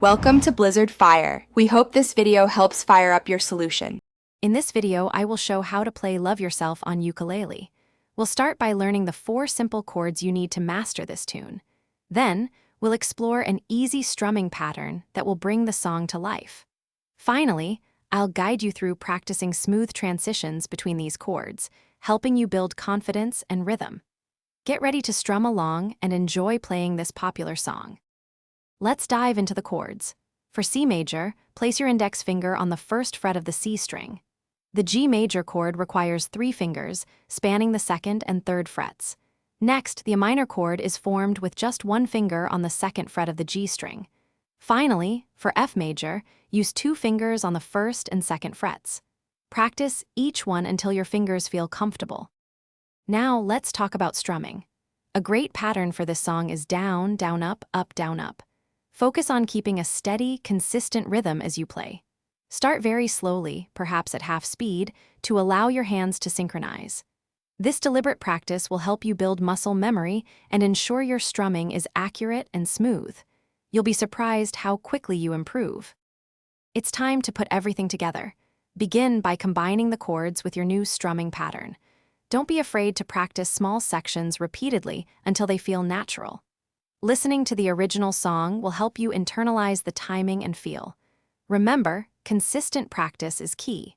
Welcome to Blizzard Fire. We hope this video helps fire up your solution. In this video, I will show how to play Love Yourself on ukulele. We'll start by learning the 4 simple chords you need to master this tune. Then, we'll explore an easy strumming pattern that will bring the song to life. Finally, I'll guide you through practicing smooth transitions between these chords, helping you build confidence and rhythm. Get ready to strum along and enjoy playing this popular song. Let's dive into the chords. For C major, place your index finger on the 1st fret of the C string. The G major chord requires 3 fingers, spanning the 2nd and 3rd frets. Next, the A minor chord is formed with just 1 finger on the 2nd fret of the G string. Finally, for F major, use 2 fingers on the 1st and 2nd frets. Practice each one until your fingers feel comfortable. Now, let's talk about strumming. A great pattern for this song is down, down, up, down, up. Focus on keeping a steady, consistent rhythm as you play. Start very slowly, perhaps at half speed, to allow your hands to synchronize. This deliberate practice will help you build muscle memory and ensure your strumming is accurate and smooth. You'll be surprised how quickly you improve. It's time to put everything together. Begin by combining the chords with your new strumming pattern. Don't be afraid to practice small sections repeatedly until they feel natural. Listening to the original song will help you internalize the timing and feel. Remember, consistent practice is key.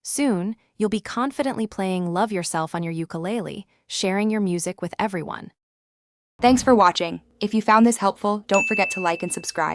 Soon, you'll be confidently playing Love Yourself on your ukulele, sharing your music with everyone. Thanks for watching. If you found this helpful, don't forget to like and subscribe.